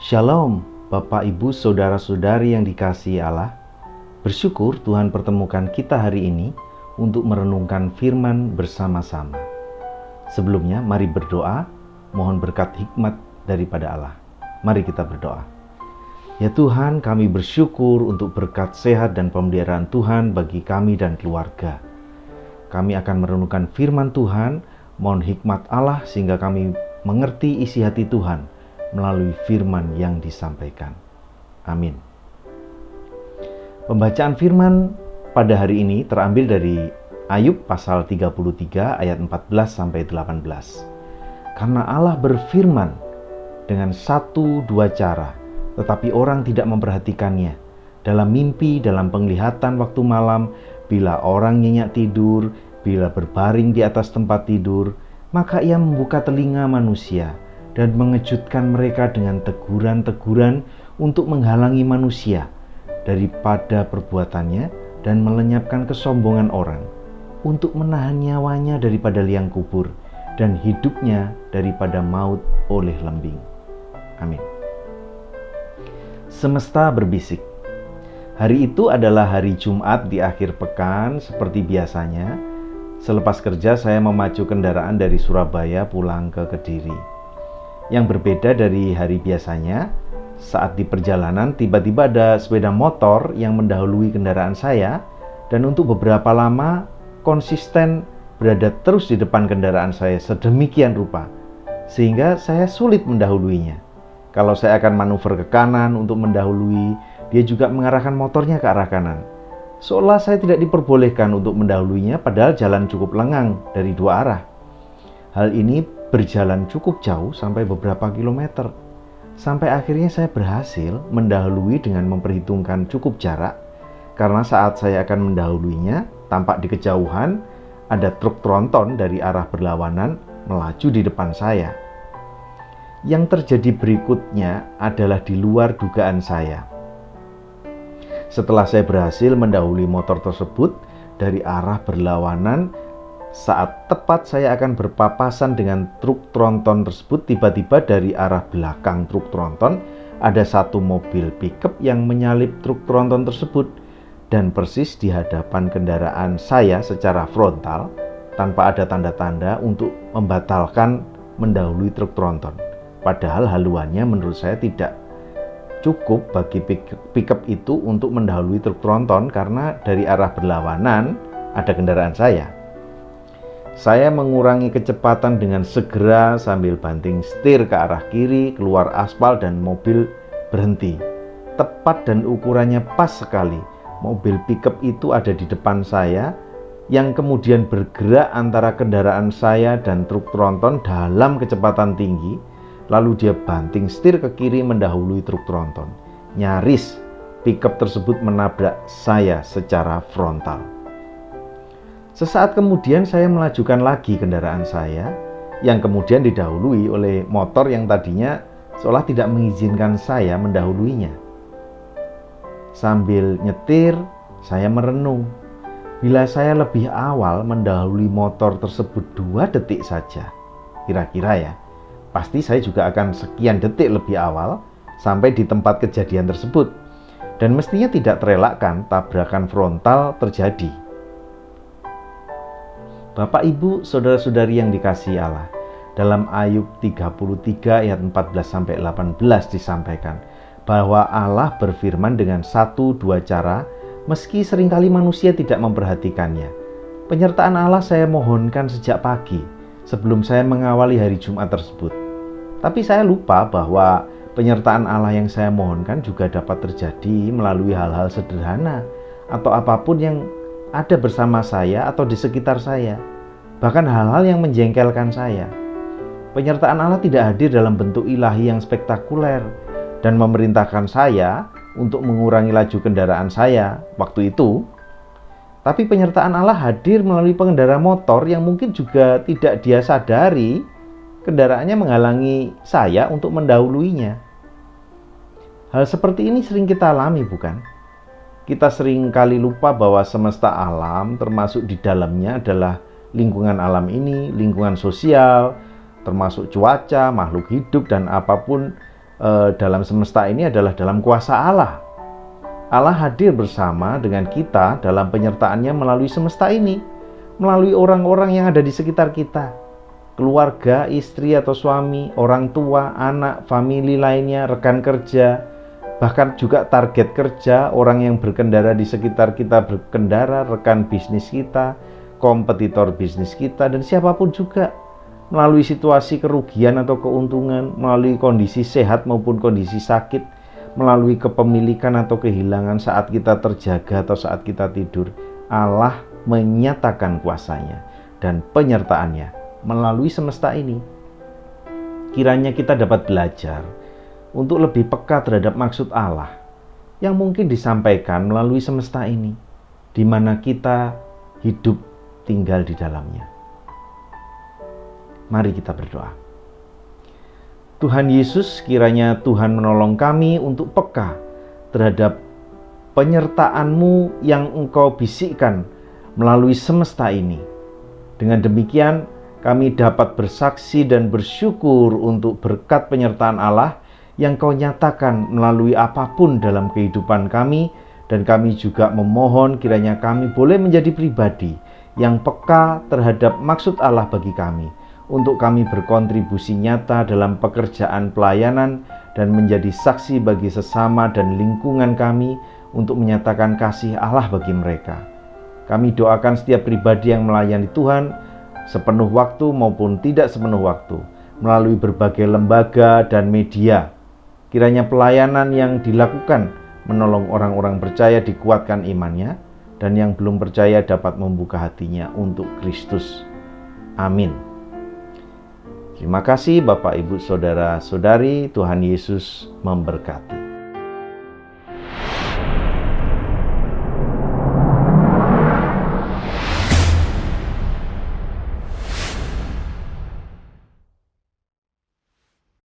Shalom, Bapak, Ibu, Saudara-saudari yang dikasihi Allah. Bersyukur Tuhan pertemukan kita hari ini untuk merenungkan firman bersama-sama. Sebelumnya, mari berdoa, mohon berkat hikmat daripada Allah. Mari kita berdoa. Ya Tuhan, kami bersyukur untuk berkat sehat dan pemeliharaan Tuhan bagi kami dan keluarga. Kami akan merenungkan firman Tuhan, mohon hikmat Allah sehingga kami mengerti isi hati Tuhan melalui firman yang disampaikan. Amin. Pembacaan firman pada hari ini terambil dari Ayub pasal 33 ayat 14-18. Karena Allah berfirman dengan 1-2 cara, tetapi orang tidak memperhatikannya. Dalam mimpi, dalam penglihatan waktu malam, bila orang nyenyak tidur, bila berbaring di atas tempat tidur, maka ia membuka telinga manusia dan mengejutkan mereka dengan teguran-teguran untuk menghalangi manusia daripada perbuatannya dan melenyapkan kesombongan orang, untuk menahan nyawanya daripada liang kubur dan hidupnya daripada maut oleh lembing. Amin. Semesta berbisik. Hari itu adalah hari Jumat di akhir pekan seperti biasanya. Selepas kerja saya memacu kendaraan dari Surabaya pulang ke Kediri. Yang berbeda dari hari biasanya, saat di perjalanan tiba-tiba ada sepeda motor yang mendahului kendaraan saya dan untuk beberapa lama konsisten berada terus di depan kendaraan saya sedemikian rupa sehingga saya sulit mendahuluinya. Kalau saya akan manuver ke kanan untuk mendahului, dia juga mengarahkan motornya ke arah kanan. Seolah saya tidak diperbolehkan untuk mendahuluinya padahal jalan cukup lengang dari dua arah. Hal ini berjalan cukup jauh sampai beberapa kilometer. Sampai akhirnya saya berhasil mendahului dengan memperhitungkan cukup jarak. Karena saat saya akan mendahuluinya, tampak di kejauhan ada truk tronton dari arah berlawanan melaju di depan saya. Yang terjadi berikutnya adalah di luar dugaan saya. Setelah saya berhasil mendahului motor tersebut dari arah berlawanan, saat tepat saya akan berpapasan dengan truk tronton tersebut, tiba-tiba dari arah belakang truk tronton ada satu mobil pickup yang menyalip truk tronton tersebut dan persis di hadapan kendaraan saya secara frontal tanpa ada tanda-tanda untuk membatalkan mendahului truk tronton. Padahal haluannya menurut saya tidak cukup bagi pickup itu untuk mendahului truk tronton karena dari arah berlawanan ada kendaraan saya. Saya mengurangi kecepatan dengan segera sambil banting setir ke arah kiri, keluar aspal dan mobil berhenti. Tepat dan ukurannya pas sekali. Mobil pickup itu ada di depan saya yang kemudian bergerak antara kendaraan saya dan truk tronton dalam kecepatan tinggi. Lalu dia banting setir ke kiri mendahului truk tronton. Nyaris pickup tersebut menabrak saya secara frontal. Sesaat kemudian saya melajukan lagi kendaraan saya yang kemudian didahului oleh motor yang tadinya seolah tidak mengizinkan saya mendahuluinya. Sambil nyetir, saya merenung. Bila saya lebih awal mendahului motor tersebut 2 detik saja, kira-kira ya, pasti saya juga akan sekian detik lebih awal sampai di tempat kejadian tersebut. Dan mestinya tidak terelakkan tabrakan frontal terjadi. Bapak, Ibu, Saudara-saudari yang dikasihi Allah, dalam Ayub 33 ayat 14-18 disampaikan bahwa Allah berfirman dengan 1-2 cara meski seringkali manusia tidak memperhatikannya. Penyertaan Allah saya mohonkan sejak pagi sebelum saya mengawali hari Jumat tersebut. Tapi saya lupa bahwa penyertaan Allah yang saya mohonkan juga dapat terjadi melalui hal-hal sederhana atau apapun yang ada bersama saya atau di sekitar saya, bahkan hal-hal yang menjengkelkan saya. Penyertaan Allah tidak hadir dalam bentuk ilahi yang spektakuler dan memerintahkan saya untuk mengurangi laju kendaraan saya waktu itu. Tapi penyertaan Allah hadir melalui pengendara motor yang mungkin juga tidak dia sadari kendaraannya menghalangi saya untuk mendahuluinya. Hal seperti ini sering kita alami, bukan? Kita sering kali lupa bahwa semesta alam termasuk di dalamnya adalah lingkungan alam ini, lingkungan sosial, termasuk cuaca, makhluk hidup, dan apapun dalam semesta ini adalah dalam kuasa Allah. Allah hadir bersama dengan kita dalam penyertaannya melalui semesta ini, melalui orang-orang yang ada di sekitar kita, keluarga, istri atau suami, orang tua, anak, famili lainnya, rekan kerja, bahkan juga target kerja, orang yang berkendara di sekitar kita berkendara, rekan bisnis kita, kompetitor bisnis kita, dan siapapun juga, melalui situasi kerugian atau keuntungan, melalui kondisi sehat maupun kondisi sakit, melalui kepemilikan atau kehilangan saat kita terjaga atau saat kita tidur. Allah menyatakan kuasanya dan penyertaannya melalui semesta ini. Kiranya kita dapat belajar untuk lebih peka terhadap maksud Allah yang mungkin disampaikan melalui semesta ini, di mana kita hidup tinggal di dalamnya. Mari kita berdoa. Tuhan Yesus, kiranya Tuhan menolong kami untuk peka terhadap penyertaan-Mu yang Engkau bisikkan melalui semesta ini. Dengan demikian, kami dapat bersaksi dan bersyukur untuk berkat penyertaan Allah yang Kau nyatakan melalui apapun dalam kehidupan kami, dan kami juga memohon kiranya kami boleh menjadi pribadi yang peka terhadap maksud Allah bagi kami, untuk kami berkontribusi nyata dalam pekerjaan pelayanan dan menjadi saksi bagi sesama dan lingkungan kami untuk menyatakan kasih Allah bagi mereka. Kami doakan setiap pribadi yang melayani Tuhan sepenuh waktu maupun tidak sepenuh waktu melalui berbagai lembaga dan media. Kiranya pelayanan yang dilakukan menolong orang-orang percaya dikuatkan imannya, dan yang belum percaya dapat membuka hatinya untuk Kristus. Amin. Terima kasih Bapak, Ibu, Saudara, Saudari. Tuhan Yesus memberkati.